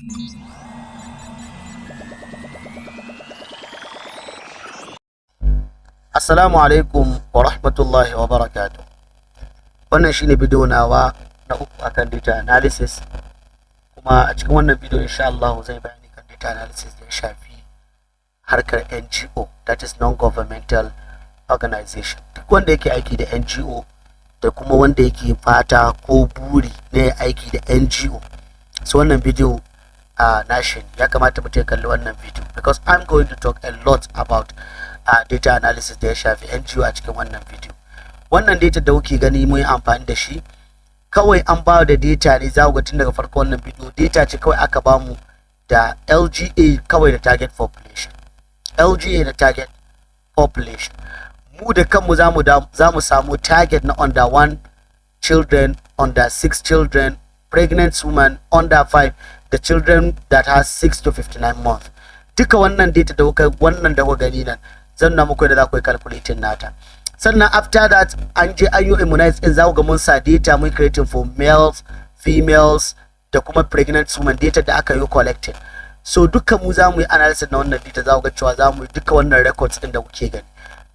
Assalamu alaikum wa rahmatullahi wa barakatuh. Wannan shine bidiyo nawa na uku akan data analysis, kuma a cikin wannan bidiyo insha Allah zai bayani kan data analysis da ya shafi harkar NGO, that is non-governmental organization. Duk wanda yake aiki da NGO da kuma wanda yake fata ko buri ne aiki da NGO, so wannan bidiyo nashi ya kamata mutum ya kalli wannan bidiyo, because I'm going to talk a lot about data analysis da ya shafi NGO a cikin wannan video. Wannan data da kuke gani mun yi amfani da shi, kawai an ba da data ne, za ku ga tun daga farko wannan video data ce kawai aka ba mu da LGA kawai da target population, LGA da target population. Mu da kanmu za mu samu target na under 1 children, under 6 children, pregnant women, under 5, the children that has 6 to 59 months. Duka wannan data da wannan da kuka gani nan zan na muku da za ku yi calculating nata. Sannan after that an je an yi immunized in, za ku ga mun sa data mun creating for males, females da kuma pregnant women, data da aka yi collected. So duka mu za mu yi analysis na wannan data, za ku ga cewa za mu yi duka wannan records din da kuke gani.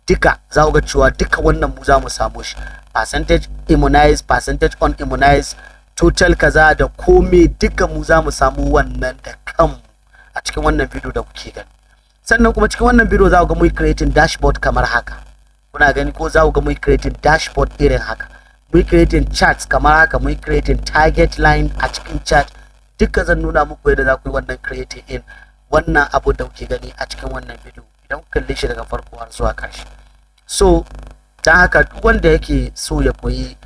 Duka za ku ga cewa duka wannan mu za mu samu shi. Percentage immunized, percentage unimmunized, total kaza da komai duka mu za mu samu wannan da kanmu a cikin wannan video da kuke gani. Sannan kuma cikin wannan video za ku ga mu creating dashboard kamar haka, kuna gani ko? Za ku ga mu creating dashboard irin haka, mu creating charts kamar haka, mu creating target line a cikin chart. Duka zan nuna muku yadda za ku yi wannan creating in wannan abu da kuke gani a cikin wannan video idan ku kalle shi daga farko har zuwa ƙarshe. So dan haka duk wanda yake so ya koyi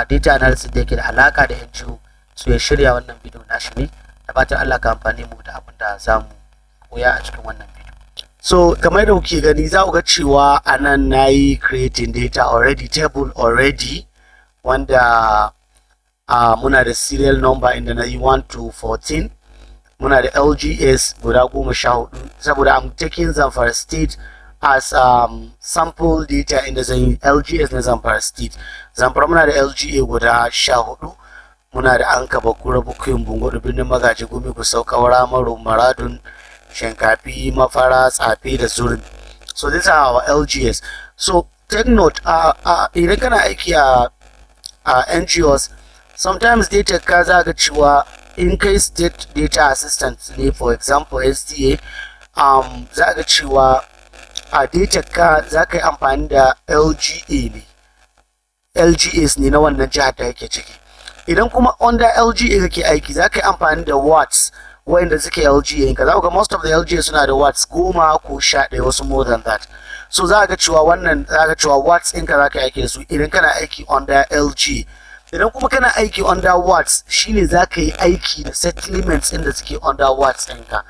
data analysis da yake da alaka da NGO, so ya shirya wannan video nashi ne, da fatan Allah ka amfani mu da abin da za mu koya a cikin wannan video. So kamar da kuke gani za ku ga cewa anan nayi creating data already, table already, wanda muna da serial number inda nayi 1 to 14, muna da LGS guda 14 saboda I'm taking Zamfara state as sample data inda zan yi LGS na Zamfara state. Zamfara muna da LGA guda 14, muna da Anka, Bakura, Bukuyin, Bungodo, Birnin Magaji, Gumi, Gusau, Kaura, Maro, Maradun, Shinkafi, Mafara, Tsafi da Zurin. So these are our LGS. So take note, idan kana aiki a NGOs, sometimes data ka za ga cewa in kai state data assistant ne, for example SDA, za ga cewa a data ka za ka yi amfani da LGA ne, LGAs ne na wannan jihar da yake ciki. Idan kuma under LGA kake aiki za ka yi amfani da watts wanda suke LGA ka, za ku ga most of the LGA suna da watts 10 ko 11, wasu more than that. So za ga cewa wannan, za ga cewa watts ɗinka za ka yi aiki da su idan kana aiki under LGA. Idan kuma kana aiki under watts shine za ka yi aiki da settlements ɗin da suke under watts ɗinka.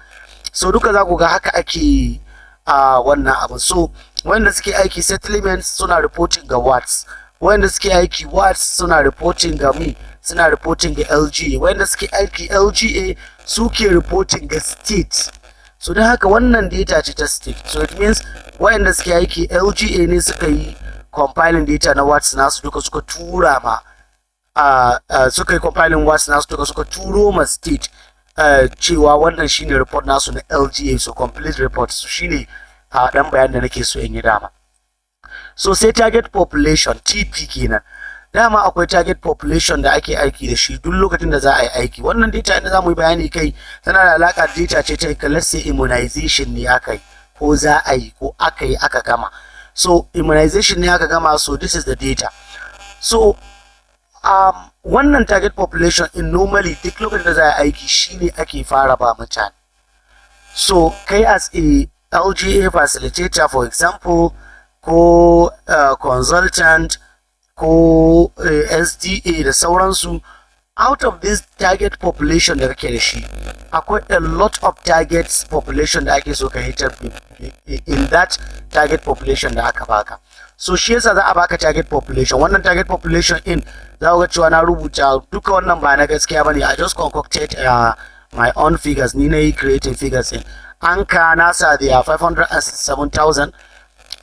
So duka za ku ga haka ake wannan abu. So wanda suke aiki settlements suna reporting ga watts, wanda suke aiki watts suna reporting ga suna reporting ga LGA, wanda suke aiki LGA suke reporting ga state. So don haka wannan data ce ta state, so it means wanda suke aiki LGA ne suka yi compiling data na watts nasu duka suka tura ma suka yi compiling watts nasu duka suka turo ma state cewa wannan shine report nasu na LGA, so complete report. So shine dan bayan da nake so in yi dama. So sai target population, TP kenan. Dama akwai target population da ake aiki da shi duk lokacin da za a yi aiki. Wannan data inda za mu yi bayani kai tana da alaka da data ce ta let's say immunization ne aka yi ko za a yi ko aka yi aka gama. So immunization ne aka gama, so this is the data. So wannan target population in normally duk lokacin da za a yi aiki shine ake fara ba mutane. So kai as a LGA facilitator for example, ko consultant ko SDA da sauransu, out of this target population da kake da shi akwai a lot of target population da ake so ka hitar in that target population da aka baka. So shi yasa za a baka target population. Wannan target population in za ku ga cewa na rubuta duka wannan ba na gaskiya bane, I just concocted my own figures, ni na yi creating figures in. Anka nasa da 507,000,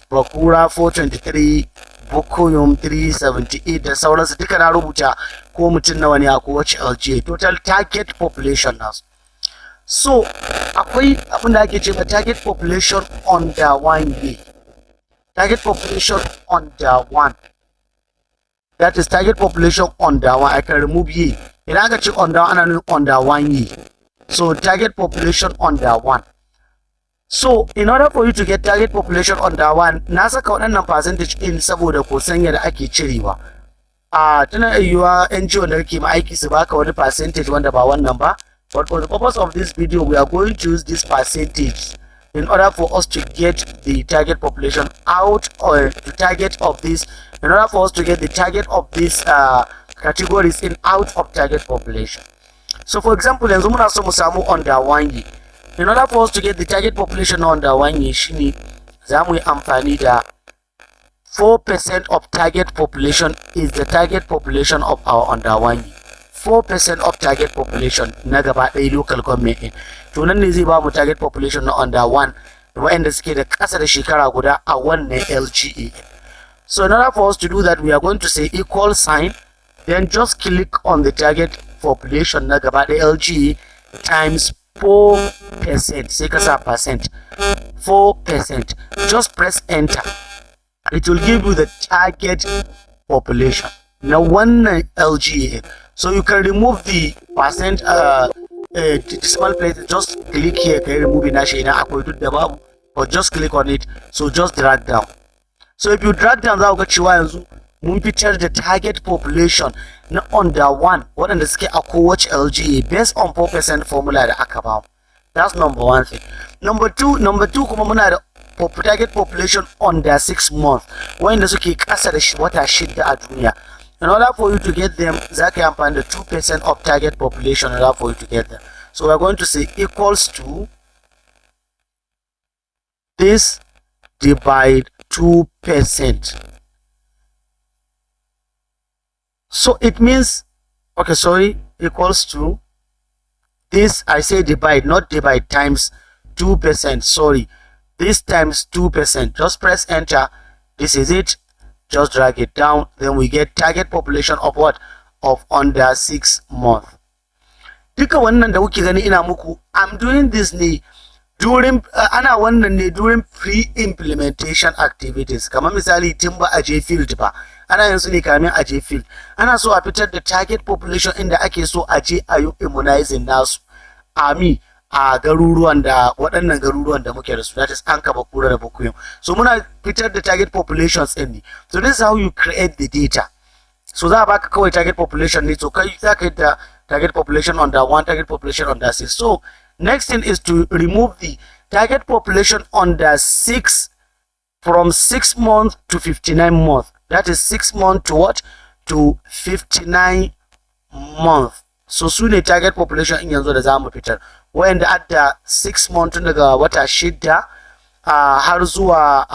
Bakura 423, Bukuyum 378 da sauransu duka na rubuta ko mutum nawa ne a kowace LGA, total target population nasu. So akwai abin da ake cewa target population under 1 year. Target population under 1. That is target population under 1. I can remove year. Idan aka ce under 1 ana nufin under 1 year. So target population under 1. So in order for you to get target population under 1, na saka waɗannan percentage in saboda ko san yadda ake cirewa. Tana yiwuwa NGO da kake ma aiki su baka wani percentage wanda ba wannan ba. But for the purpose of this video, we are going to use this percentage in order for us to get the target population out, or the target of this, in order for us to get the target of these categories in out of target population. So for example, yanzu muna so mu samu under 1 year. In order for us to get the target population under 1 year, shine za mu yi amfani da 4% of target population is the target population of our under 1 year. 4% of target population na gaba ɗaya local government ɗin. To nan ne zai ba mu target population na under 1 waɗanda suke da ƙasa da shekara guda a wannan LGA. So in order for us to do that, we are going to say equal sign, then just click on the target population na gaba ɗaya LGA times 4%. Sai ka sa percent. 4%. Just press enter. It will give you the target population na wannan LGA. So you can remove the percent decimal place. Just click here, can remove it nashi idan akwai duk da babu, or just click on it. So just drag down. So if you drag down, za ku ga cewa yanzu mun fitar da target population na under 1 waɗanda suke a kowace LGA based on 4% formula da aka bamu. That's number 1 thing. Number two kuma muna da target population under 6 months wanda suke ƙasa da wata 6 a duniya. In order for you to get them, za ka yi amfani da 2% of target population in order for you to get them. So we're going to say equals to this divide 2%. So it means, okay, sorry, equals to this, I say divide, not divide, times 2%, sorry. This times 2%. Just press enter. This is it. Just drag it down. Then we get target population of what? Of under 6 months. Duka wannan da kuke gani ina muku, I'm doing this ne during ana wannan ne during pre-implementation activities. Kamar misali tun ba a je field ba. Ana yanzu ne kamin a je field. Ana so a fitar da target population inda ake so a je a yi immunizing nasu. A garuruwan da waɗannan garuruwan da muke da su, that is an kaba kura da bakuyin. So muna fitar da target populations ɗin ne. So this is how you create the data. So za a baka kawai target population ne. So kai za ka yi da target population under 1, target population under 6. So next thing is to remove the target population under 6 from 6 months to 59 months. That is 6 months to what? To 59 months. So su ne target population in yanzu da za mu fitar. Wanda adda 6 months daga wata 6 har zuwa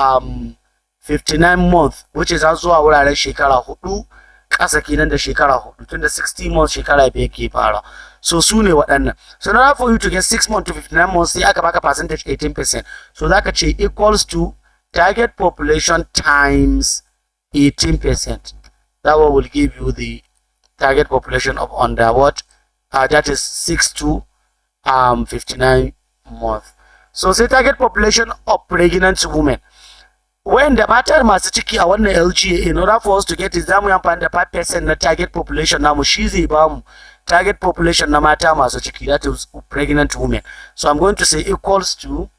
59 months, which is har zuwa wuraren shekara 4 ƙasa kenan da shekara 4, tunda 60 months shekara 5 ke fara. So su ne waɗannan. So now for you to get 6 months to 59 months, sai aka baka percentage 18%. So zaka ce equals to target population times 18%. That one will give you the target population of under what? That is 6 to 59 months. So say target population of pregnant women. When the matter masu ciki a wannan LGA, in order for us to get it, zamu yi amfani da 5% na target population namu, shi zai bamu target population na mata masu ciki, that is pregnant women. So I'm going to say equals to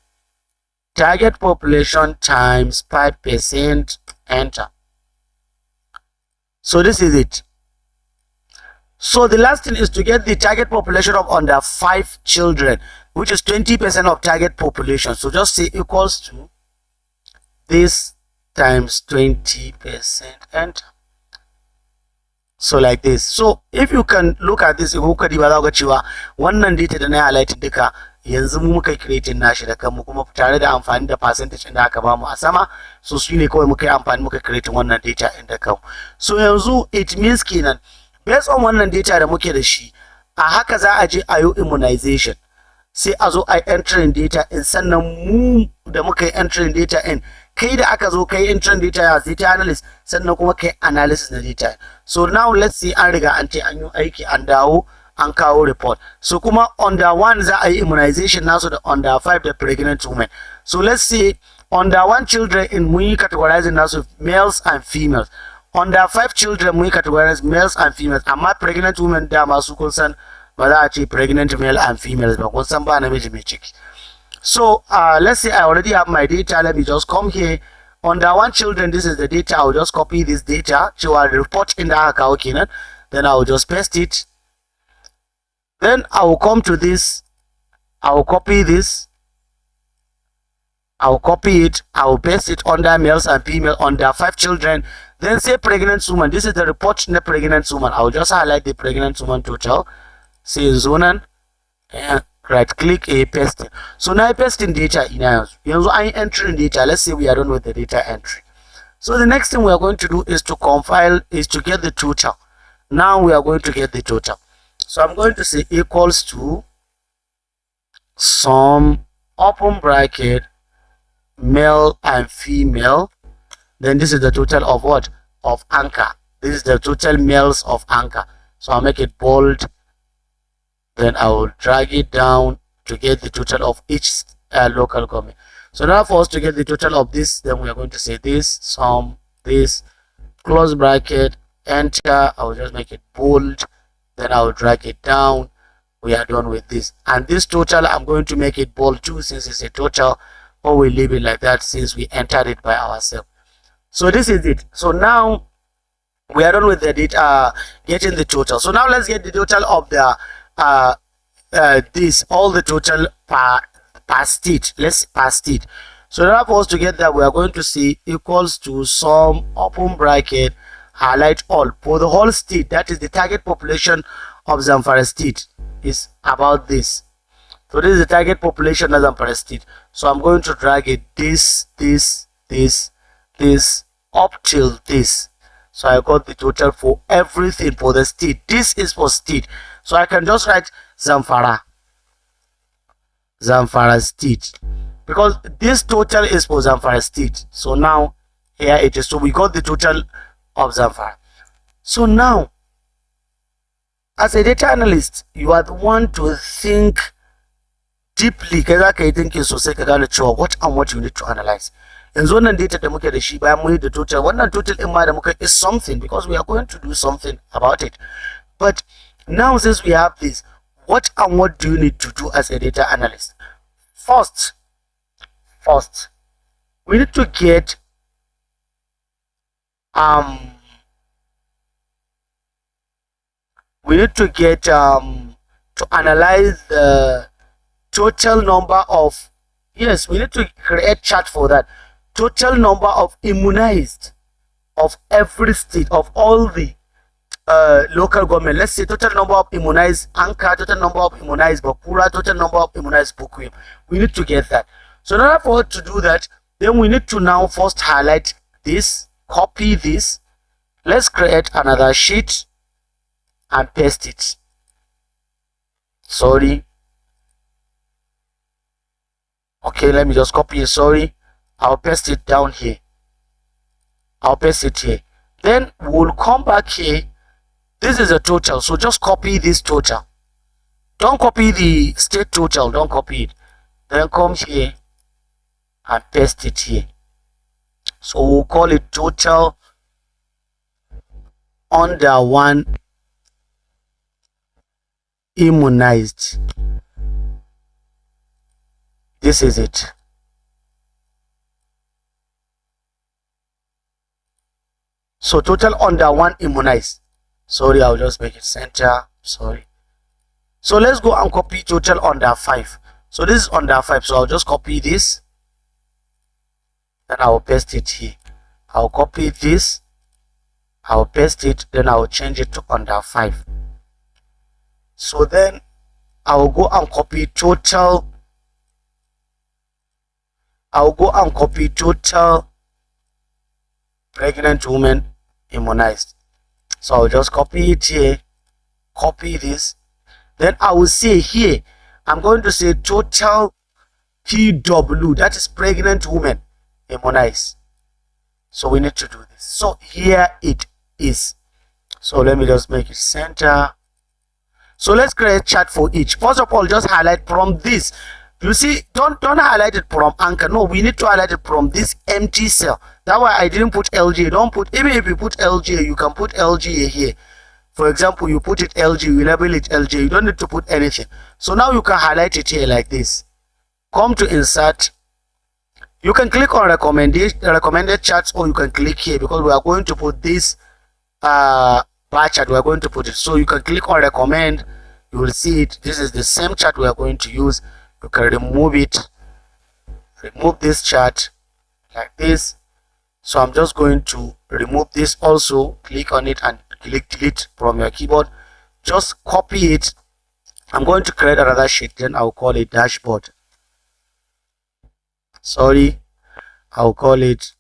target population times 5%, enter. So this is it. So the last thing is to get the target population of under 5 children, which is 20% of target population. So just say equals to this times 20%, enter. So like this. So if you can look at this, kuka diba za ku ga cewa wannan data da na highlight duka yanzu mu muka create nashi da kanmu, kuma tare da amfani da percentage da aka bamu a sama. So su ne kawai muka yi amfani muka create wannan data din da kanmu. So yanzu it means kenan based on wannan data da muke da shi, a haka za a je a yi immunization. Sai a zo a entering data in, sannan mu da muka yi entering data in, kai da aka zo kai entering data as data analyst, sannan kuma kai analysis na data. So now let's see an riga an ce an yi aiki an dawo an kawo report. So kuma under 1 za a yi immunization nasu da under 5 the pregnant women. So let's say under 1 children in mun yi categorizing nasu males and females. Under 5 children mun yi categorize males and females, amma pregnant women dama su kun san ba za a ce pregnant male and females ba, kun san ba namiji mai ciki. So let's say I already have my data. Let me just come here. Under 1 children, this is the data. I'll just copy this data to our report in the haka, okay? Then I'll just paste it. Then I will come to this. I will copy this. I will copy it. I will paste it under males and female under 5 children. Then say pregnant woman. This is the report in the pregnant woman. I will just highlight the pregnant woman total. Say zonan and right click a paste. So now I paste in data in I enter in data. Let's say we are done with the data entry. So the next thing we are going to do is to compile, is to get the total. Now we are going to get the total. So I'm going to say equals to sum open bracket male and female. Then this is the total of what? Of anchor. This is the total males of anchor. So I'll make it bold. Then I will drag it down to get the total of each local government. So now for us to get the total of this, then we are going to say this sum, this, close bracket, enter. I will just make it bold. Then I will drag it down. We are done with this. And this total, I'm going to make it bold too, since it's a total, or we leave it like that since we entered it by ourselves. So this is it. So now we are done with the data, getting the total. So now let's get the total of the this, all the total per state. Let's per state. So now for us to get that, we are going to say equals to sum open bracket highlight all for the whole state. That is the target population of Zamfara state is about this. So this is the target population of Zamfara state. So I'm going to drag it this up till this. So I got the total for everything for the state. This is for state. So I can just write Zamfara state, because this total is for Zamfara state. So now here it is. So we got the total of Zamfara. So now as a data analyst, you are the one to think deeply. Kaza kai thinking sosai ka gane cewa what and what you need to analyze. Yanzu wannan data da muke da shi bayan mun yi the total, wannan total din ma da muka is something, because we are going to do something about it. But now since we have this, what and what do you need to do as a data analyst? First, we need to get to analyze the total number of, yes, we need to create chart for that. Total number of immunized of every state, of all the local government. Let's say total number of immunized Anka, total number of immunized Bakura, total number of immunized Bukuim. We need to get that. So in order for us to do that, then we need to now first highlight this, copy this. Let's create another sheet and paste it. Sorry. Okay, let me just copy it. Sorry. I'll paste it down here. I'll paste it here. Then we'll come back here. This is a total, so just copy this total. Don't copy the state total, don't copy it. Then come here and paste it here. So we'll call it total under 1 immunized. This is it. So total under 1 immunized. Sorry, I'll just make it center. Sorry. So let's go and copy total under 5. So this is under 5. So I'll just copy this. Then I'll paste it here. I'll copy this. I'll paste it. Then I'll change it to under 5. So then I'll go and copy total. I'll go and copy total pregnant women immunized. So I'll just copy it here, copy this. Then I will say here, I'm going to say total PW, that is pregnant women immunized. So we need to do this. So here it is. So let me just make it center. So let's create chart for each. First of all, just highlight from this. You see, don't highlight it from anchor. No, we need to highlight it from this empty cell. That's why I didn't put LGA. Don't put, even if you put LGA, you can put LGA here. For example, you put it LG, you label it LG. You don't need to put anything. So now you can highlight it here like this. Come to insert. You can click on recommended charts, or you can click here, because we are going to put this bar chart. We are going to put it. So you can click on recommend. You will see it. This is the same chart we are going to use. You can remove it. Remove this chart like this. So I'm just going to remove this also. Click on it and click delete from your keyboard. Just copy it. I'm going to create another sheet, then I'll call it dashboard. Sorry, I'll call it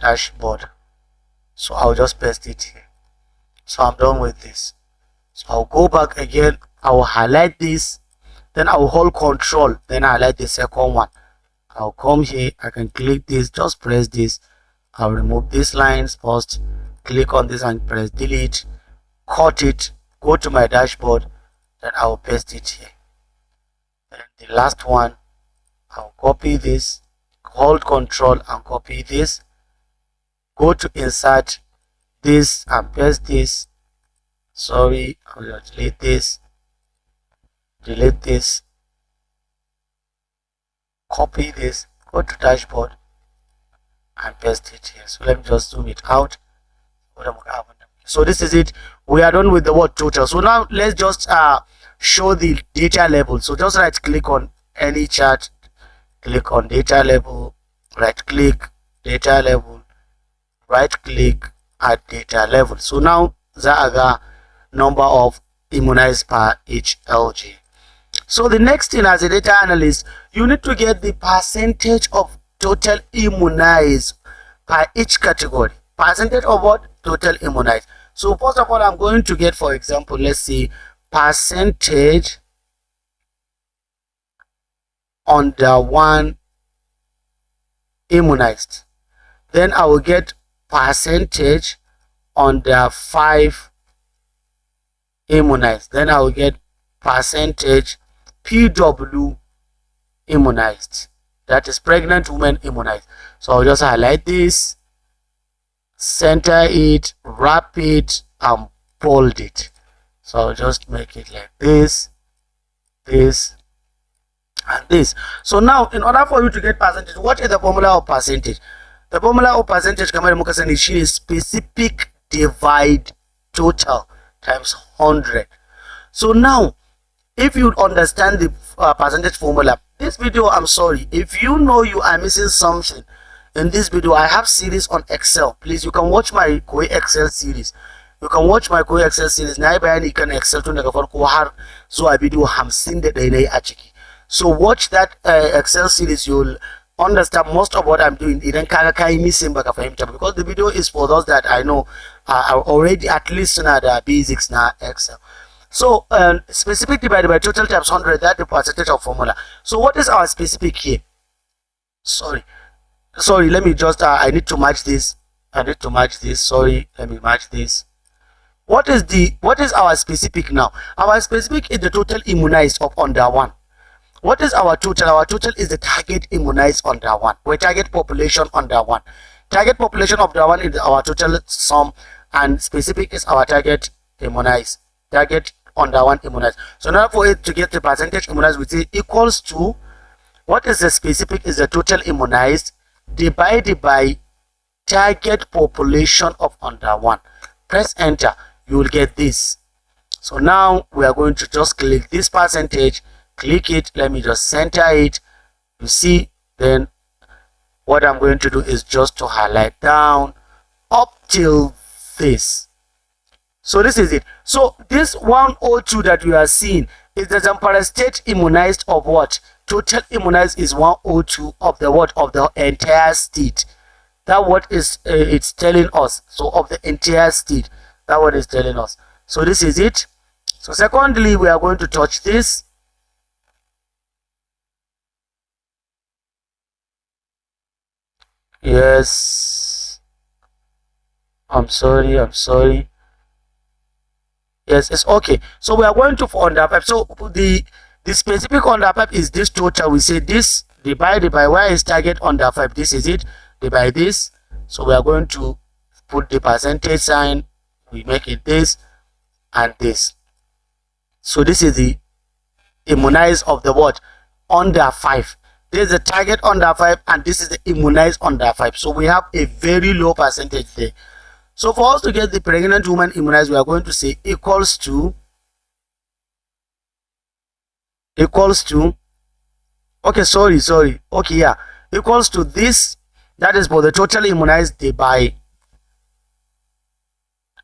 dashboard. So I'll just paste it here. So I'm done with this. So I'll go back again. I'll highlight this, then I'll hold control, then highlight the second one. I'll come here, I can click this, just press this. I'll remove these lines first, click on this and press delete, cut it, go to my dashboard, then I'll paste it here. Then the last one, I'll copy this, hold control and copy this, go to insert this and paste this. Sorry, I'll delete this, copy this, go to dashboard and paste it here. So let me just zoom it out. So this is it. We are done with the word total. So now let's just show the data level. So just right click on any chart, click on data level, right click, data level, right click, add data level. So now the number of immunized per each LG. So the next thing, as a data analyst, you need to get the percentage of total immunized per each category. Percentage of what? Total immunized. So first of all, I'm going to get, for example, let's see, percentage under 1 immunized. Then I will get percentage under 5 immunized. Then I will get percentage PW immunized. That is pregnant women immunized. So I'll just highlight this, center it, wrap it, and bold it. So I'll just make it like this, this, and this. So now, in order for you to get percentage, what is the formula of percentage? The formula of percentage, kamar muka sani, shine specific divide total times 100. So now, if you understand the percentage formula, this video, I'm sorry, if you know you are missing something in this video, I have series on Excel. Please, you can watch my Koi Excel series. You can watch my Koi Excel series. Nayi bayani kan Excel tun daga farko har zuwa video 51 nayi a ciki. So watch that Excel series. You'll understand most of what I'm doing. Idan kaga kai missing baka fahimta, because the video is for those that I know are already at least na the basics na Excel. So specific divided by total times 100, that's the percentage of formula. So what is our specific here? Sorry, let me just I need to match this. Sorry, let me match this. What is our specific now? Our specific is the total immunized of under 1. What is our total? Our total is the target immunized under 1. We target population under 1. Target population under 1 is our total sum, and specific is our target immunized. Target under 1 immunized. So now for it to get the percentage immunized, we say equals to, what is the specific is the total immunized divided by target population of under 1. Press enter, you will get this. So now we are going to just click this percentage, click it, let me just center it. You see, then what I'm going to do is just to highlight down up till this. So this is it. So this 102 that we are seeing is the Zamfara state immunized of what? Total immunized is 102 of the what? Of the entire state. That what is it's telling us. So of the entire state, that what is telling us. So this is it. So secondly, we are going to touch this. Yes, I'm sorry. Yeah, yes, it's okay. So we are going to for under 5. So the specific under 5 is this total. We say this divided by where is target under 5. This is it, divide this. So we are going to put the percentage sign, we make it this and this. So this is the immunized of the what? Under 5. There's the target under 5 and this is the immunized under 5. So we have a very low percentage there. So for us to get the pregnant woman immunized, we are going to say equals to okay, sorry, okay, yeah, equals to this, that is for the total immunized by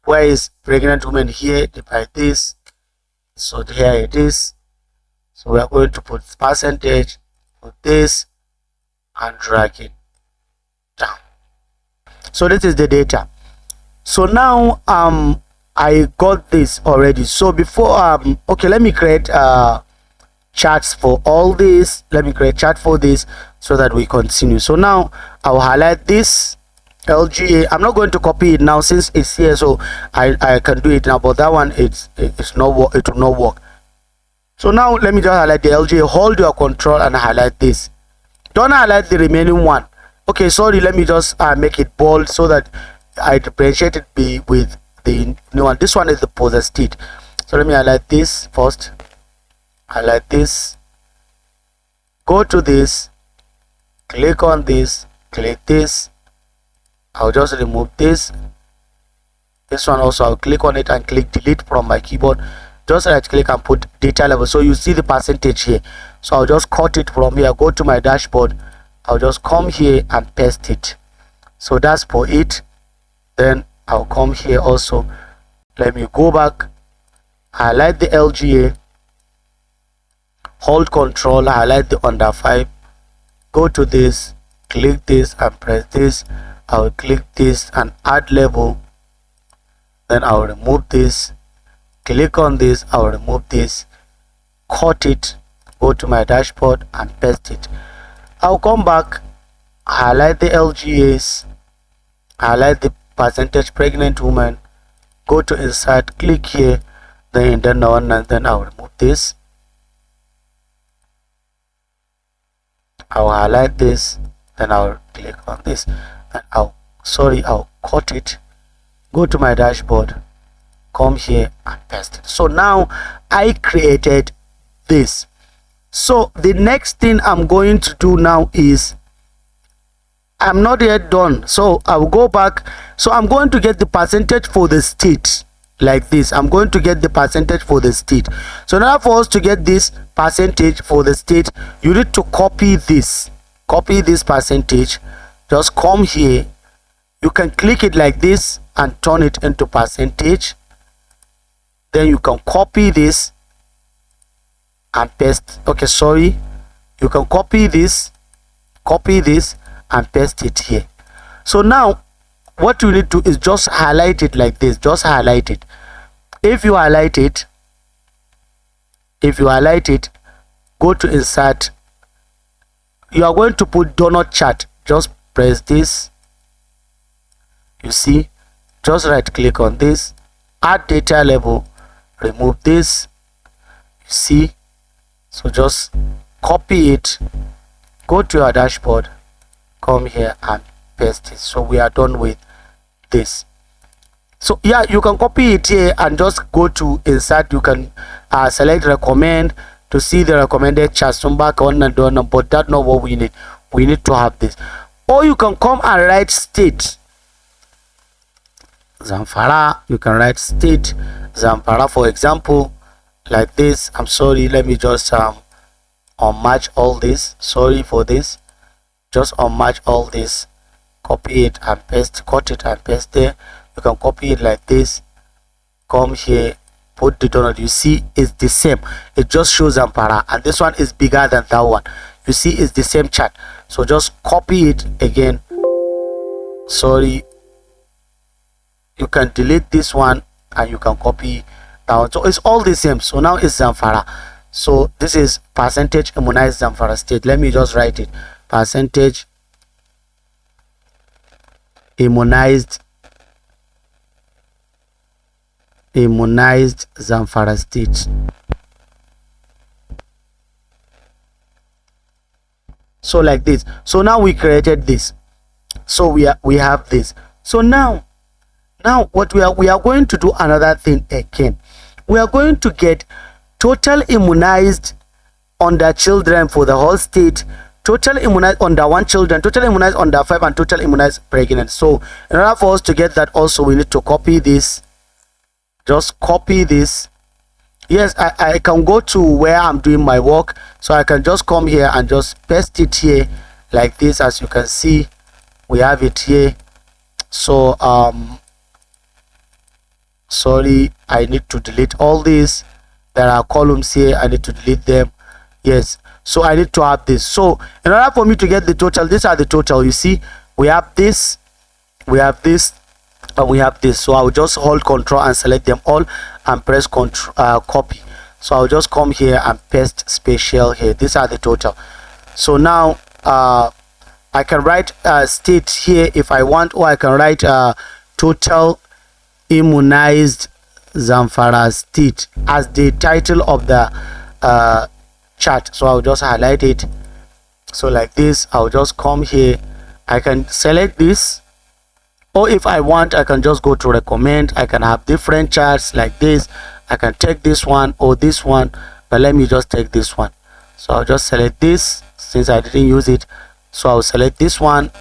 where is pregnant woman here, divide this. So here it is. So we are going to put percentage, put this and drag it down. So this is the data. So now I got this already. So before okay, let me create charts for all this. Let me create chart for this so that we continue. So now I'll highlight this LGA. I'm not going to copy it now since it's here, so I can do it now, but that one it's not, it will not work. So now let me just highlight the LGA. Hold your control and highlight this. Don't highlight the remaining one. Okay, sorry, let me just make it bold so that I differentiate it with the new one. This one is the possessed state. So let me highlight this first, highlight this, go to this, click on this, click this. I'll just remove this one also. I'll click on it and click delete from my keyboard. Just right click and put data level. So you see the percentage here. So I'll just cut it from here, go to my dashboard, I'll just come here and paste it. So that's for it. Then I'll come here also, let me go back, highlight the LGA, hold control, highlight the under 5, go to this, click this and press this. I'll click this and add level, then I'll remove this, click on this, I'll remove this, cut it, go to my dashboard and paste it. I'll come back, highlight the LGAs, highlight the percentage pregnant woman, go to insert, click here, then in the one, and then I'll remove this. I'll highlight this, then I'll click on this, and I'll cut it, go to my dashboard, come here and paste it. So now I created this. So the next thing I'm going to do now is, I'm not yet done, so I'll go back. So I'm going to get the percentage for the state like this. I'm going to get the percentage for the state. So now for us to get this percentage for the state, you need to copy this percentage. Just come here, you can click it like this and turn it into percentage. Then you can copy this and paste. Okay, sorry, you can copy this and paste it here. So now what you need to is just highlight it like this. Just highlight it. If you highlight it, go to insert, you are going to put donut chart. Just press this, you see, just right click on this, add data level, remove this, you see. So just copy it, go to your dashboard, come here and paste it. So we are done with this. So yeah, you can copy it here and just go to insert. You can select recommend to see the recommended chart. Some back on and done, but that's not what we need. We need to have this. Or you can come and write state Zamfara. You can write state Zamfara, for example, like this. I'm sorry, let me just unmatch all this. Sorry for this. Just unmatch all this, copy it and paste, cut it and paste there. You can copy it like this, come here, put the donut. You see it's the same, it just shows Zamfara, and this one is bigger than that one. You see it's the same chart. So just copy it again. Sorry, you can delete this one and you can copy that one. So it's all the same. So now it's Zamfara. So this is percentage immunized Zamfara state. Let me just write it, percentage immunized immunized Zamfara State. So like this. So now we created this. So we have this. So now what we are going to do another thing again. We are going to get total immunized under children for the whole state, total immunized under 1 children, total immunized under 5, and total immunized pregnant. So in order for us to get that also, we need to copy this. Just copy this. Yes, I can go to where I'm doing my work, so I can just come here and just paste it here like this. As you can see, we have it here. So sorry, I need to delete all these. There are columns here, I need to delete them. Yes, so I need to have this. So in order for me to get the total, these are the total. You see, we have this, we have this, and we have this. So I will just hold Control and select them all and press copy. So I'll just come here and paste special here. These are the total. So now I can write state here if I want, or I can write total immunized Zamfara State as the title of the chart. So I'll just highlight it. So like this, I'll just come here. I can select this, or if I want, I can just go to recommend. I can have different charts like this. I can take this one or this one, but let me just take this one. So I'll just select this since I didn't use it. So I'll select this one.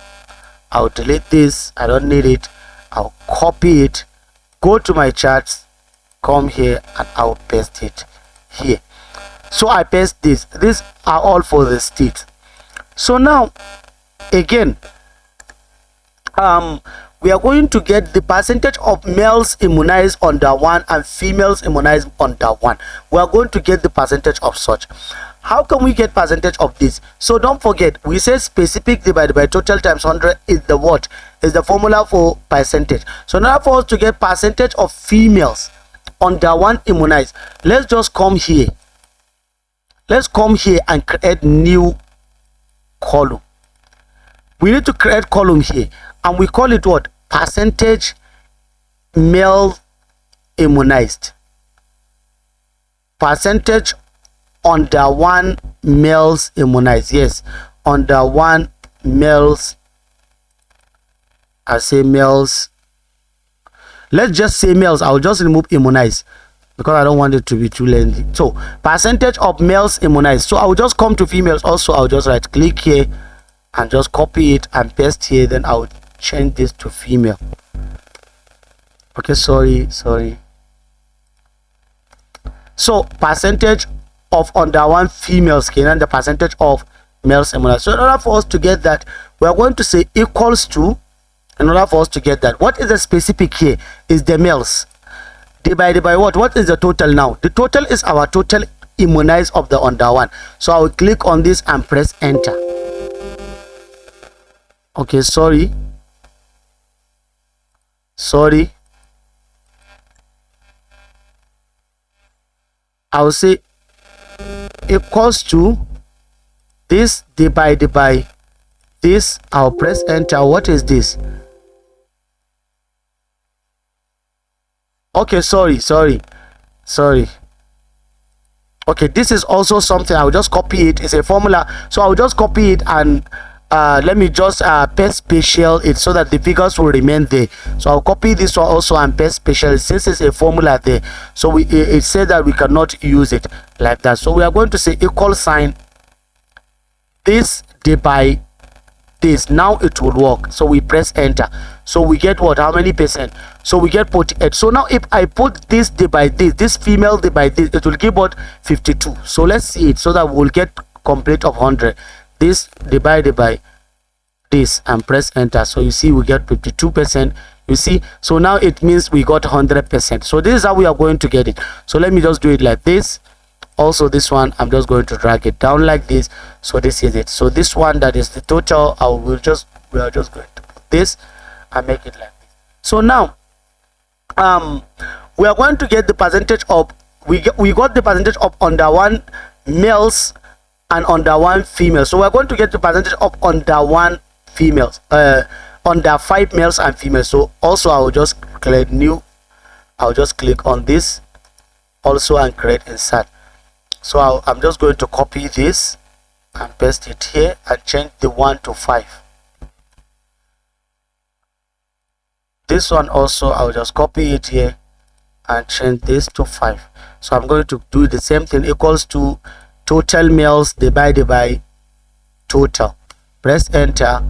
I'll delete this. I don't need it. I'll copy it, go to my charts, come here, and I'll paste it here. So I paste this. These are all for the state. So now again, we are going to get the percentage of males immunized under 1 and females immunized under 1. We are going to get the percentage of such. How can we get percentage of this? So don't forget, we say specific divided by total times 100 is the what? Is the formula for percentage. So now for us to get percentage of females under 1 immunized, let's just come here. Let's come here and create new column. We need to create column here, and we call it what? Percentage male immunized. Percentage under 1 males immunized. Yes, under 1 males. I say males. Let's just say males. I'll just remove immunized because I don't want it to be too lengthy. So percentage of males immunized. So I'll just come to females also. I'll just right click here and just copy it and paste here. Then I'll change this to female. Okay, sorry. So percentage of under 1 females and the percentage of males immunized. So in order for us to get that, we are going to say equals to. In order for us to get that, what is the specific here? Is the males divided by what? What is the total now? The total is our total immunized of the under 1. So I will click on this and press enter. Okay, sorry. I will say equals to this divided by this. I'll press enter. What is this? Okay, sorry. Okay, this is also something. I'll just copy it. It's a formula, so I'll just copy it and let me just paste special it so that the figures will remain there. So I'll copy this one also and paste special since it's a formula there. So it said that we cannot use it like that. So we are going to say equal sign this divide this. Now it will work. So we press enter. So we get what? How many percent? So we get 48. So now if I put this divide this female divide this, it will give what? 52. So let's see it so that we'll get complete of 100. This divided by this and press enter. So you see we get 52%. You see, so now it means we got 100%. So this is how we are going to get it. So let me just do it like this. Also this one, I'm just going to drag it down like this. So this is it. So this one, that is the total. We are just going to put this and make it like this. So now we are going to get the percentage of we got the percentage of under 1 males and under 1 female. So we're going to get the percentage of under 1 females, under 5 males and females. So also I will just create new I'll just click on this also and create insert. So I'm just going to copy this and paste it here and change the 1 to 5. This one also, I'll just copy it here and change this to 5. So I'm going to do the same thing, equals to total males divided by total. Press enter,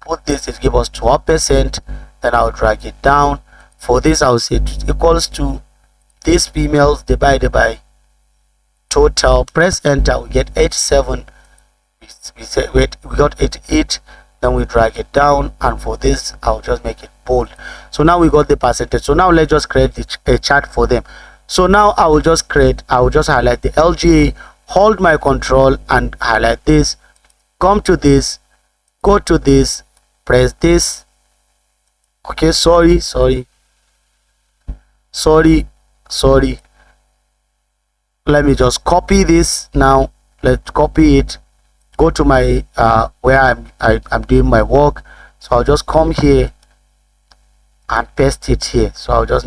put this, it gives us 12%. Then I'll drag it down. For this, I'll say it equals to these females divided by total. Press enter, we get 87. We say wait, we got 88. Then we drag it down, and for this I'll just make it bold. So now we got the percentage. So now let's just create a chart for them. So now I will just highlight the LGA, hold my control and highlight this, come to this, go to this, press this. Okay, sorry. Let me just copy this now. Let's copy it, go to my where I'm doing my work. So I'll just come here and paste it here. So I'll just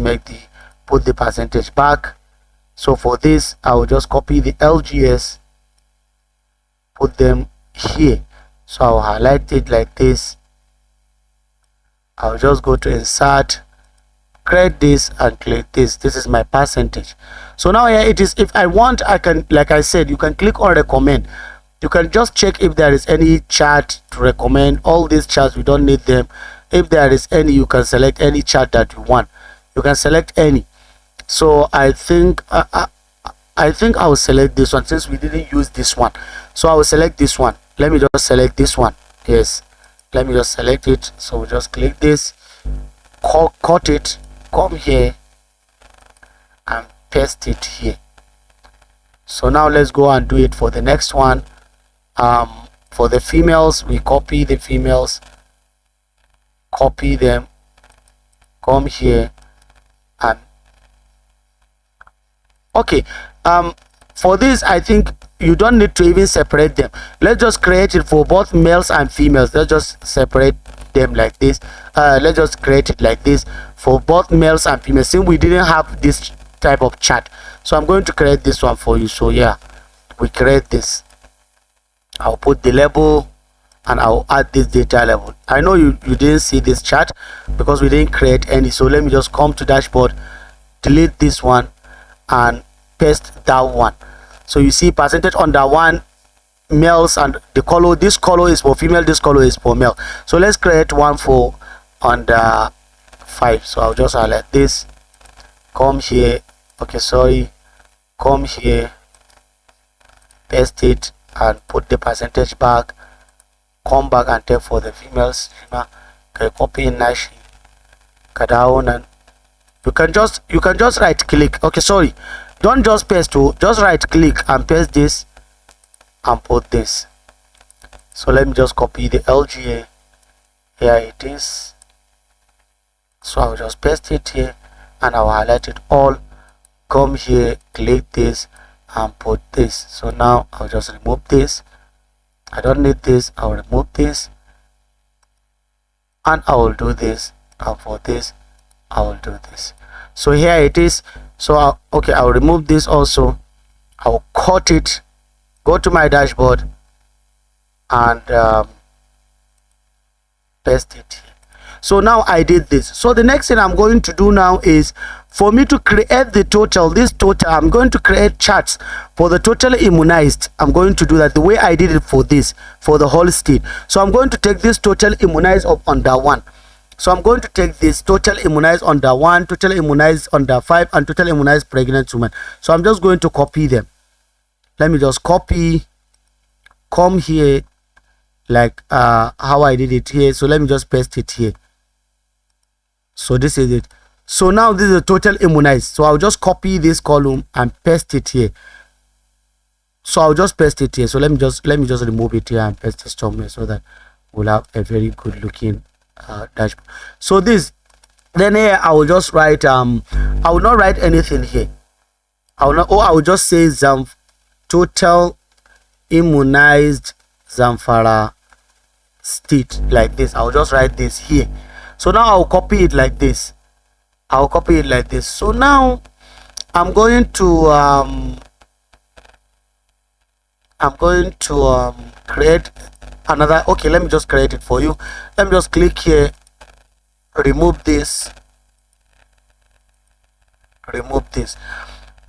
put the percentage back. So for this, I will just copy the LGS, put them here. So I'll highlight it like this. I'll just go to insert, create this and click this. This is my percentage. So now here it is. If I want, I can, like I said, you can click on recommend. You can just check if there is any chart to recommend. All these charts, we don't need them. If there is any, you can select any chart that you want. You can select any. So I think I'll select this one since we didn't use this one. So I will select this one. Let me just select this one. Yes, let me just select it. So we just click this, cut it, come here and paste it here. So now let's go and do it for the next one. For the females, we copy the females, copy them, come here and okay. For this, I think you don't need to even separate them. Let's just create it for both males and females. Let's just separate them like this. Let's just create it like this for both males and females, since we didn't have this type of chart. So I'm going to create this one for you. So yeah, we create this. I'll put the label and I'll add this data level. I know you didn't see this chart because we didn't create any. So let me just come to dashboard, delete this one and paste that one. So you see percentage on that one, males, and the color, this color is for female, this color is for male. So let's create one for under 5. So I'll just highlight this, come here, okay, sorry, come here, paste it and put the percentage back, come back and take for the females. Okay, copy nashi, down, and you can just right click. Okay, sorry, don't just paste to, just right click and paste this and put this. So let me just copy the LGA, here it is. So I'll just paste it here and I'll highlight it all, come here, click this and put this. So now I'll just remove this, I don't need this, I'll remove this and I will do this, and for this I will do this. So here it is. So okay, I'll remove this also, I'll cut it, go to my dashboard and paste it here. So now I did this. So the next thing I'm going to do now is for me to create the total, this total, I'm going to create charts for the total immunized. I'm going to do that the way I did it for this, for the whole state. So I'm going to take this total immunized of under 1. So I'm going to take this total immunized under 1, total immunized under 5 and total immunized pregnant women. So I'm just going to copy them. Let me just copy, come here like how I did it here. So let me just paste it here. So this is it. So now this is the total immunized. So I'll just copy this column and paste it here. So I'll just paste it here. So let me just remove it here and paste it somewhere so that we'll have a very good looking dashboard. So this, then here I will just write I will not write anything here. I will just say total immunized Zamfara state like this. I'll just write this here. So now I'll copy it like this I'll copy it like this. So now I'm going to create another. Okay, let me just create it for you. Let me just click here, remove this.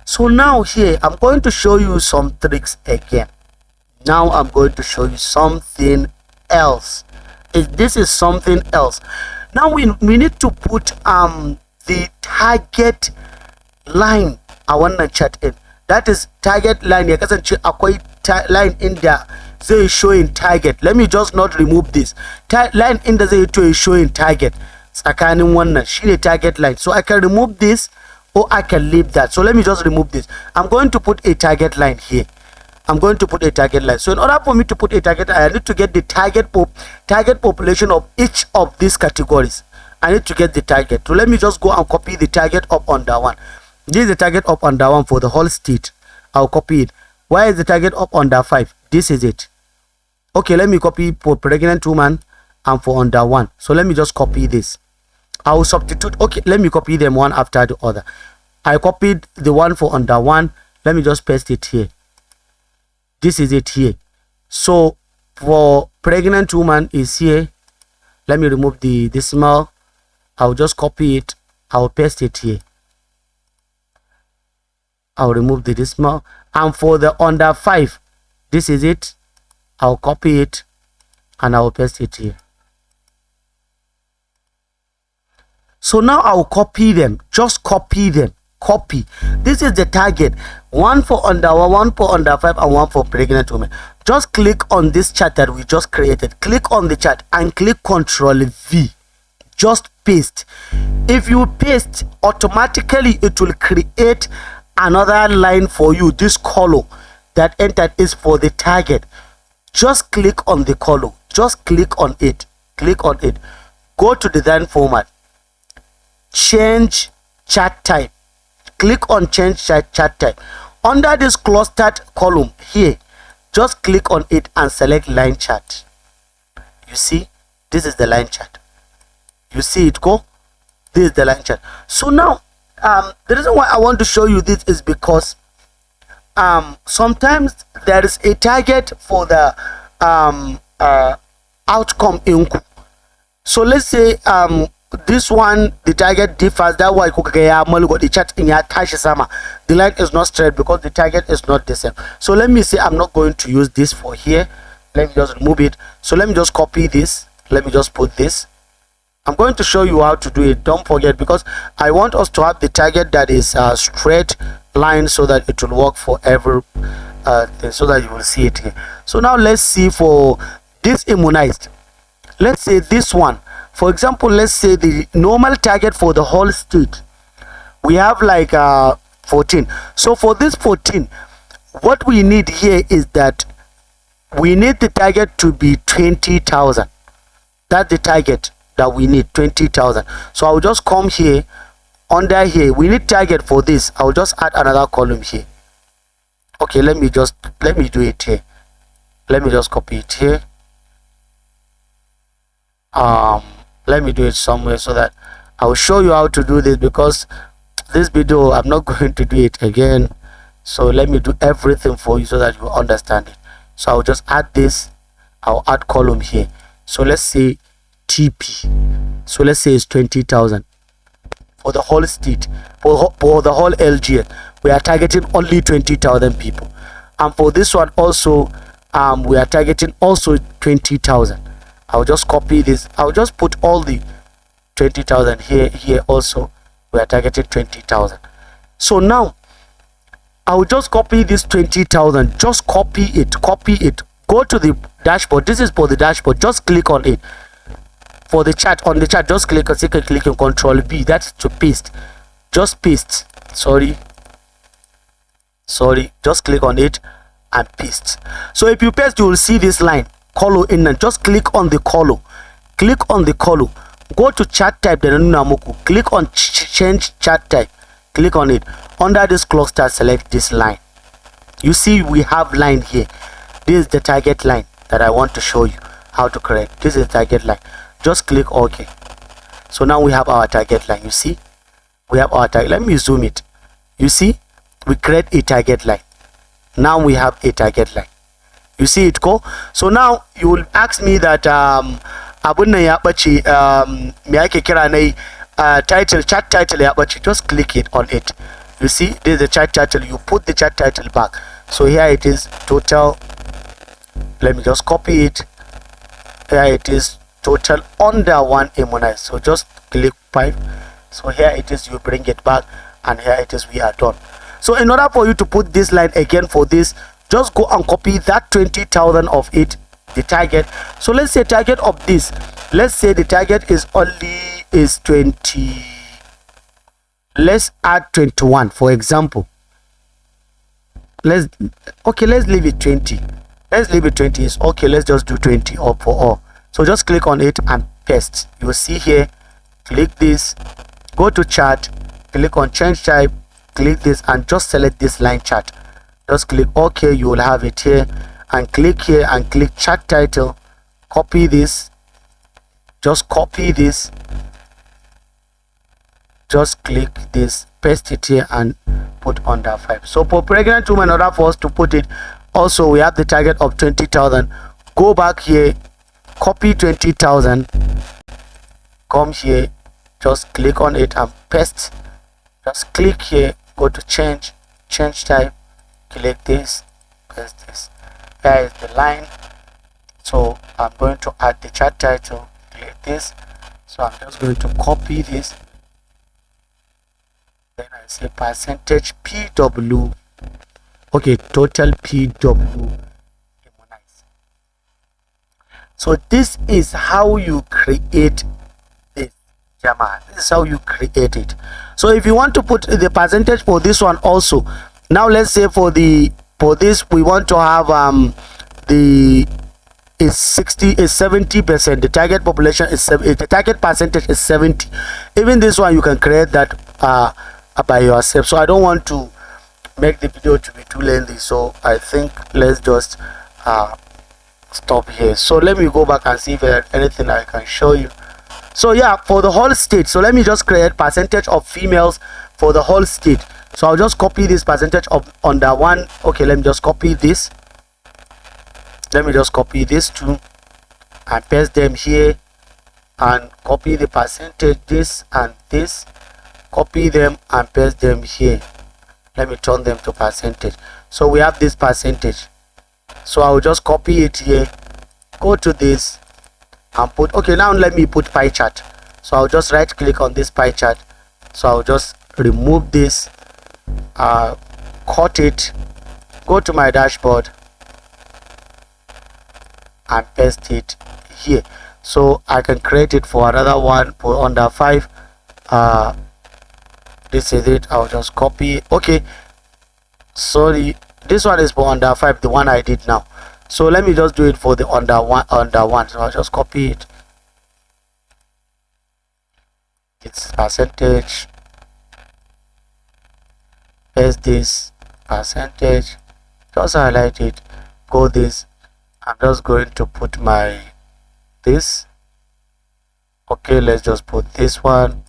So now here I'm going to show you some tricks again. Now I'm going to show you something else. This is something else. Now we need to put the target line a wannan chat in. That is target line. Ya kasance akwai line in da zai showing target. Let me just not remove this. Line in da zai to showing target. Tsakanin wannan shine target line. So I can remove this or I can leave that. So let me just remove this. I'm going to put a target line here. I'm going to put a target line. So in order for me to put a target line, I need to get the target population of each of these categories. I need to get the target. So let me just go and copy the target up under one. This is the target up under one for the whole state. I'll copy it. Why is the target up under 5? This is it. Okay, let me copy for pregnant woman and for under one. So let me just copy this. I'll substitute. Okay, let me copy them one after the other. I copied the one for under one. Let me just paste it here. This is it here. So for pregnant woman is here. Let me remove the decimal. I'll just copy it. I'll paste it here. I'll remove the decimal. And for the under 5, this is it. I'll copy it and I'll paste it here. So now I'll copy them. Just copy them. Copy. This is the target. One for under 1, one for under 5, and one for pregnant women. Just click on this chart that we just created. Click on the chart and click Ctrl V. Just paste. If you paste, automatically it will create another line for you. This column that entered is for the target. Just click on the column. Just click on it. Click on it. Go to design format. Change chart type. Click on change chart type. Under this clustered column here, just click on it and select line chart. You see, this is the line chart. You see it go? This is the line chart. So now the reason why I want to show you this is because sometimes there is a target for the outcome input. So let's say this one, the target differs. That why the chat in your tashi sama. The line is not straight because the target is not the same. So let me say I'm not going to use this for here. Let me just remove it. So let me just copy this. Let me just put this. I'm going to show you how to do it. Don't forget, because I want us to have the target that is a straight line so that it will work for every thing, so that you will see it here. So now let's see for this immunized. Let's say this one. For example, let's say the normal target for the whole state, we have like 14. So for this 14, what we need here is that we need the target to be 20,000. That's the target that we need, 20,000. So I'll just come here, under here, we need target for this. I'll just add another column here. Okay, let me do it here. Let me just copy it here. Let me do it somewhere so that I'll show you how to do this, because this video I'm not going to do it again. So let me do everything for you so that you understand it. So I'll just add this. I'll add column here. So let's say TP. So let's say it's 20,000 for the whole state. For the whole LGN, we are targeting only 20,000 people. And for this one also, we are targeting also 20,000. I'll just copy this. I'll just put all the 20,000 here also. We are targeting 20,000. So now I'll just copy this 20,000. Just copy it. Go to the dashboard. This is for the dashboard. Just click on it. For the chart, on the chart, just click on Control B. That's to paste. Just paste. Sorry. Just click on it and paste. So if you paste, you will see this line. Column in, and just click on the column. Click on the column. Go to chart type. Click on change chart type. Click on it. Under this cluster, select this line. You see we have line here. This is the target line that I want to show you how to create. This is the target line. Just click OK. So now we have our target line. You see, we have our target. Let me zoom it. You see, we create a target line. Now we have a target line. You see it go. So now you will ask me that abun nan ya bace me ake kira nayi title, chat title ya bace. Just click it on it. You see, this is the chat title. You put the chat title back. So here it is, total. Let me just copy it. Here it is, total under one immunized. So just click 5. So here it is, you bring it back, and here it is, we are done. So in order for you to put this line again for this, just go and copy that 20,000 of it, the target. So let's say target of this, let's say the target is only is 20. Let's add 21 for example. Let's leave it 20. Let's leave it 20. Is okay. Let's just do 20 or for all. So just click on it and paste. You will see here, click this, go to chart, click on change type, click this, and just select this line chart. Just click OK. You will have it here, and click here and click chart title. Copy this. Just copy this. Just click this, paste it here, and put under 5. So for pregnant women, in order for us to put it, also we have the target of 20,000. Go back here, copy 20,000, come here, just click on it and paste. Just click here, go to change type, click this, paste this. Here is the line. So I'm going to add the chart title, click this. So I'm just going to copy this. Then I say percentage PW. Okay, total PW immunized. So this is how you create this, Jama. This is how you create it. So if you want to put the percentage for this one also, now let's say for this we want to have the is 70%. The target population is the target percentage is 70. Even this one you can create that by yourself. So I don't want to make the video to be too lengthy, so I think let's just stop here. So let me go back and see if there's anything I can show you. So yeah, for the whole state, so let me just create percentage of females for the whole state. So I'll just copy this percentage of under one. Okay, let me just copy this. Let me just copy this too and paste them here, and copy the percentage, this and this, copy them and paste them here. Let me turn them to percentage. So we have this percentage. So I will just copy it here, go to this and put, okay, now let me put pie chart. So I'll just right click on this pie chart. So I'll just remove this, cut it, go to my dashboard and paste it here. So I can create it for another one for under 5. This is it. I'll just copy. Okay, sorry, this one is for under 5, the one I did now. So let me just do it for the under one. So I'll just copy it. It's percentage, paste this percentage, just highlight it, go this. I'm just going to put my this. Okay, let's just put this one.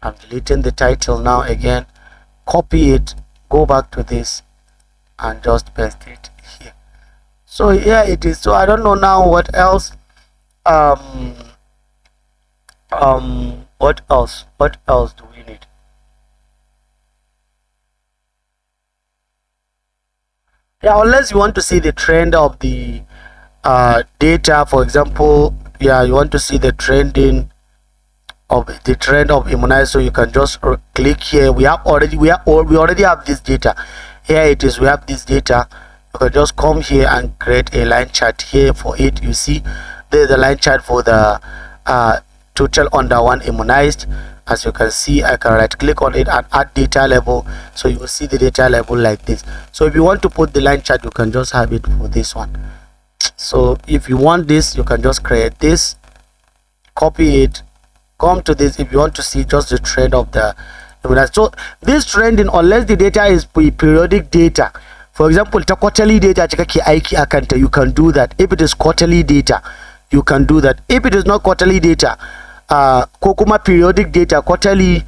I'm deleting the title now again. Copy it, go back to this and just paste it here. So here it is. So I don't know now what else. What else do we need? Yeah, unless you want to see the trend of the data, for example. Yeah, you want to see the trending of the trend of immunized, so you can just click here. We already have this data. Here it is. We have this data. You can just come here and create a line chart here for it. You see there's the line chart for the total under one immunized. As you can see, I can right click on it and add data level, so you will see the data level like this. So if you want to put the line chart, you can just have it for this one. So if you want this, you can just create this, copy it, come to this. If you want to see just the trend of the immunized, so this trending, unless the data is periodic data, for example the quarterly data AIKIN, you can do that. If it is quarterly data, you can do that. If it is not quarterly data, ko kuma periodic data, quarterly,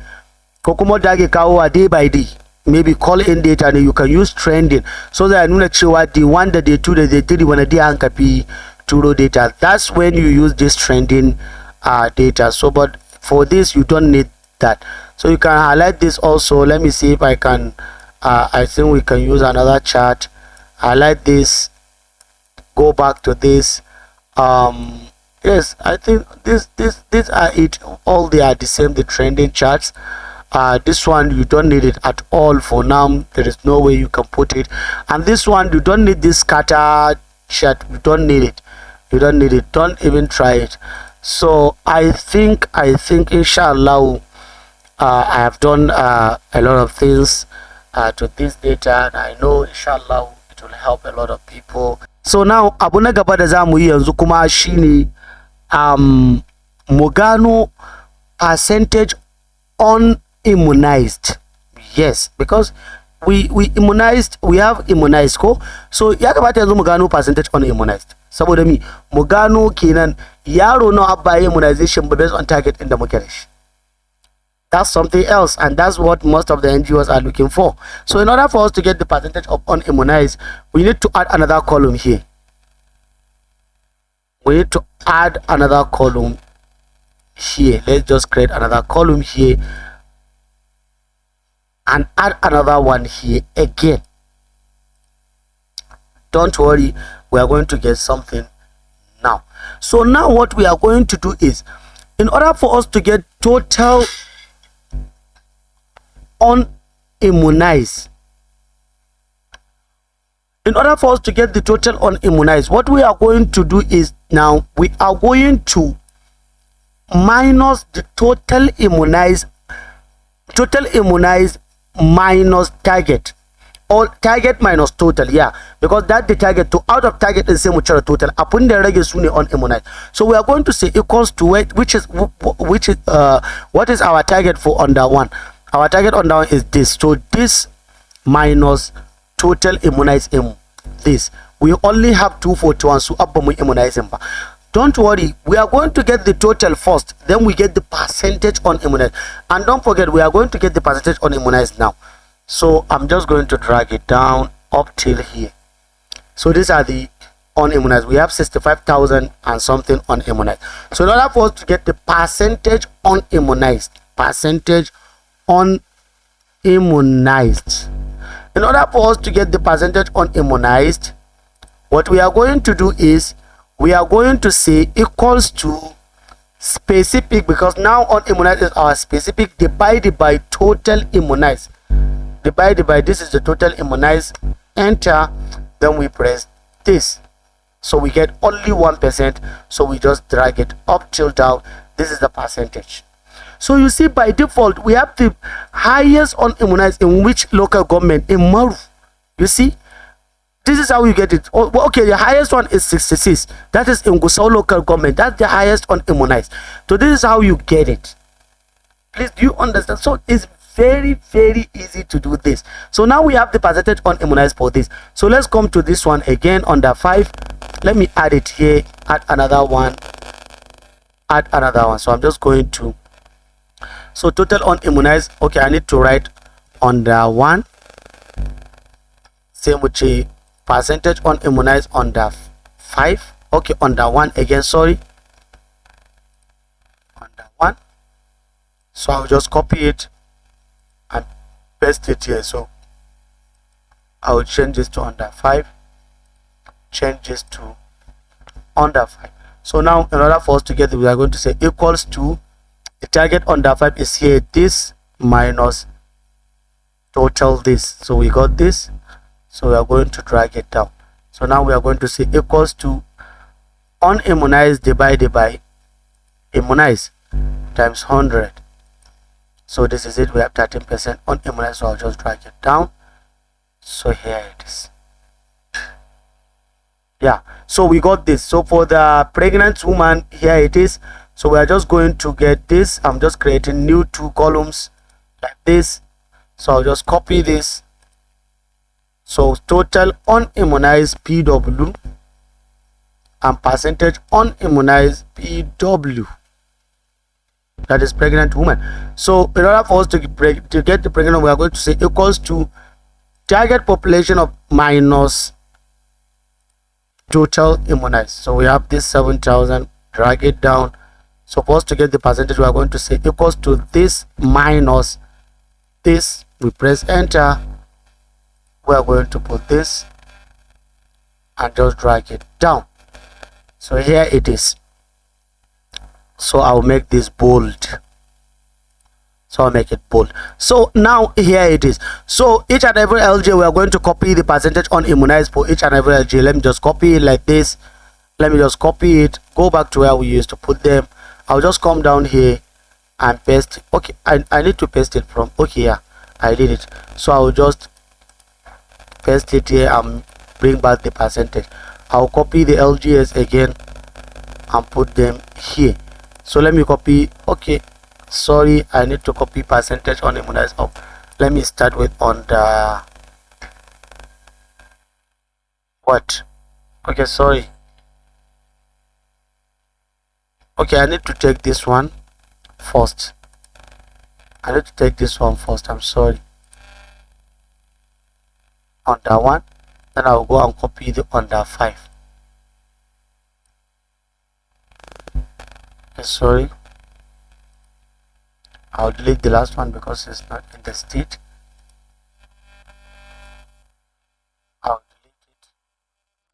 ko kuma da ake kawo day by day, maybe call in data ne, you can use trending so that nuna cewa day 1 da day 2 da day 3 wani day an kafi turo data. That's when you use this trending data. So but for this you don't need that, so you can highlight this also. Let me see if I can I think we can use another chart. Highlight this, go back to this. Yes, I think these are it. All they are the same, the trending charts. This one you don't need it at all for now. There is no way you can put it. And this one you don't need this scatter chart. You don't need it. You don't need it. Don't even try it. So I think inshallah I have done a lot of things to this data, and I know inshallah it will help a lot of people. So now abu na gaba da zamu yi yanzu kuma shine mu gano percentage unimmunized. Yes, because we immunized, we have immunized ko, so ya kamata yanzu mu gano percentage unimmunized, saboda mu gano kenan yaro na abba immunization based on target inda muke da shi. That's something else, and that's what most of the NGOs are looking for. So in order for us to get the percentage of unimmunized, we need to add another column here. We need to add another column here. Let's just create another column here and add another one here again. Don't worry, we are going to get something now. So now what we are going to do is, in order for us to get total unimmunized, in order for us to get the total unimmunized, what we are going to do is, now we are going to minus the total immunized minus target, or target minus total. Yeah, because that the target, to out of target is same with total. Upon the reg is unimmunized. So we are going to say equals to which is what is our target for under one. Our target on down is this. So this minus total immunized this. We only have 241, so abba immunize. Don't worry, we are going to get the total first, then we get the percentage on immunized. And don't forget, we are going to get the percentage on immunized now. So I'm just going to drag it down up till here. So these are the unimmunized. We have 65,000 and something unimmunized. So in order for us to get the percentage unimmunized, unimmunized, in order for us to get the percentage unimmunized, what we are going to do is we are going to say equals to specific, because now unimmunized is our specific, divided by total immunized, divided by this is the total immunized. Enter, then we press this, so we get only 1%. So we just drag it up till down. This is the percentage. So you see, by default we have the highest unimmunized in which local government? In Maru. You see, this is how you get it. Okay, the highest one is 66. That is in Gusau local government. That's the highest unimmunized. So this is how you get it. Please, do you understand? So it's very easy to do this. So now we have the percentage unimmunized for this. So let's come to this one again under 5. Let me add it here. Add another one. Add another one. So I'm just going to, so total unimmunized. Okay, I need to write under 1. Same with a percentage unimmunized under 5. Okay, under 1 again, sorry, under 1. So I'll just copy it and paste it here. So I will change this to under 5, change this to under 5. So now in order for us to get it, we are going to say equals to, the target under 5 is here, this minus total this. So we got this. So we are going to drag it down. So now we are going to say equals to unimmunized divided by immunized times 100. So this is it. We have 13% unimmunized. So I'll just drag it down. So here it is. Yeah, so we got this. So for the pregnant woman, here it is. So we are just going to get this. I'm just creating new 2 columns like this. So I'll just copy this. So total unimmunized PW and percentage unimmunized PW. that is pregnant woman. So in order for us to get the pregnant, we are going to say equals to target population of minus total immunized. So we have this 7,000, drag it down. So for us to get the percentage, we are going to say equals to this minus this. We press enter. We are going to put this and just drag it down. So here it is. So I'll make this bold. So I'll make it bold. So now here it is. So each and every LJ, we are going to copy the percentage unimmunized for each and every LJ. Let me just copy it like this. Let me just copy it. Go back to where we used to put them. I'll just come down here and paste. Okay, I need to paste it from. Okay, yeah, I did it. So I'll just paste it here and bring back the percentage. I'll copy the LGS again and put them here. So let me copy. Okay, sorry, I need to copy percentage unimmunized up. Let me start with on the what? Okay, sorry. Okay, I need to take this one first. I need to take this one first. I'm sorry. On that one, then I'll go and copy the under 5. Okay, sorry. I'll delete the last one because it's not in the state. I'll delete it.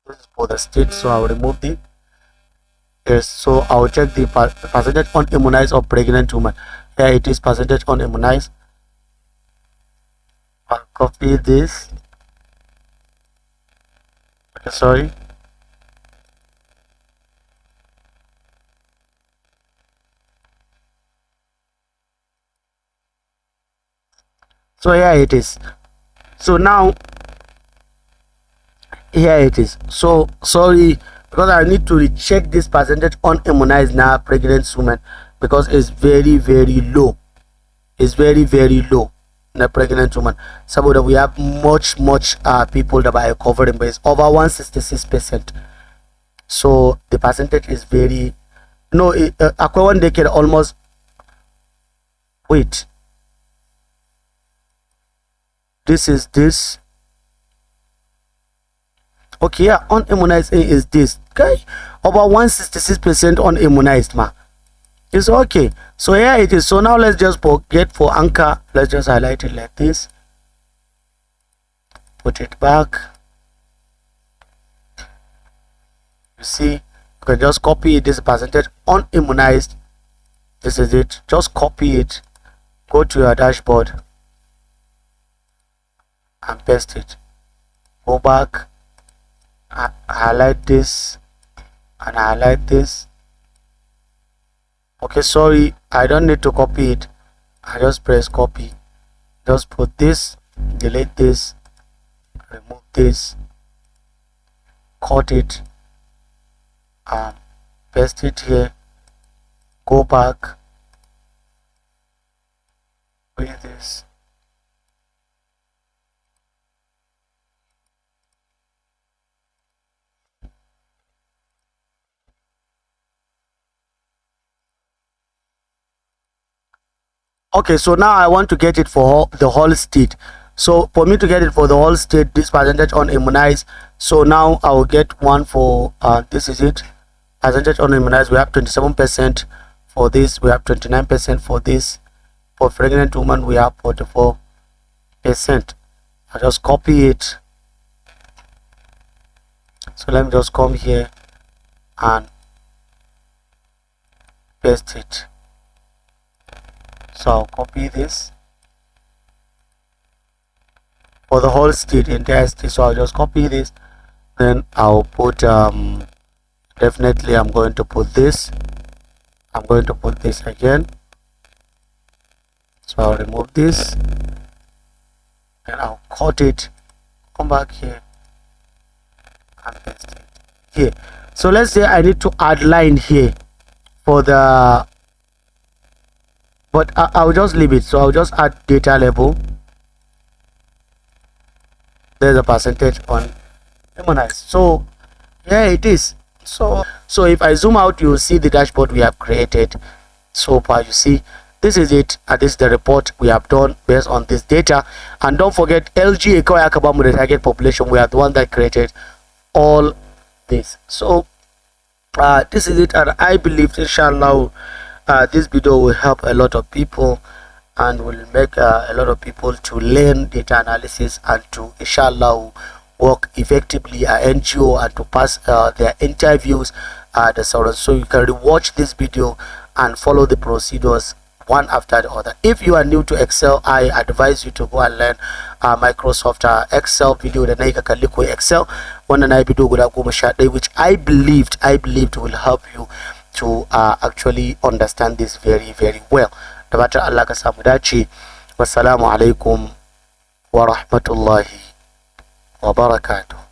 This is for the state, so I'll remove the. Yes, so I'll check the percentage unimmunized of pregnant woman. Here it is, percentage unimmunized. I'll copy this. Okay, sorry. So here it is. So now here it is. So sorry, because I need to recheck this percentage unimmunized now pregnant woman, because it's very low. It's very low in a pregnant woman. So that we have much people that are covering, but it's over 166%. So the percentage is very no. Aqua 1 decade almost. Wait. This is this. Okay, yeah, unimmunized is this. Okay, over 166% unimmunized, ma. It's okay. So here it is. So now let's just get for anchor. Let's just highlight it like this. Put it back. You see, you can just copy it. This percentage unimmunized. This is it. Just copy it. Go to your dashboard and paste it. Go back, highlight this and highlight this. Okay, sorry, I don't need to copy it. I just press copy. Just put this, delete this, remove this, cut it, and paste it here. Go back with this. Okay, so now I want to get it for the whole state. So for me to get it for the whole state, this percentage unimmunized. So now I will get one for this is it, percentage unimmunized. We have 27% for this. We have 29% for this. For pregnant woman, we have 44%. I just copy it. So let me just come here and paste it. So I'll copy this for the whole state, entire state. So I'll just copy this, then I'll put definitely I'm going to put this. I'm going to put this again. So I'll remove this and I'll cut it, come back here and paste it here. So let's say I need to add line here for the, but I'll just leave it. So I'll just add data level. There's a percentage on immunized. So here it is. So if I zoom out, you'll see the dashboard we have created. So far, you see, this is it, and this is the report we have done based on this data. And don't forget, LGA the target population, we are the one that created all this. So this is it, and I believe inshallah this video will help a lot of people and will make a lot of people to learn data analysis and to inshallah work effectively at NGO and to pass their interviews so you can rewatch this video and follow the procedures one after the other. If you are new to Excel, I advise you to go and learn Microsoft Excel video da nayi kaliko Excel wannan nayi video guda 11 which I believed will help you to actually understand this very well. Da fatan Allah ka samu dace. Wassalamu alaikum wa rahmatullahi wa barakatuh.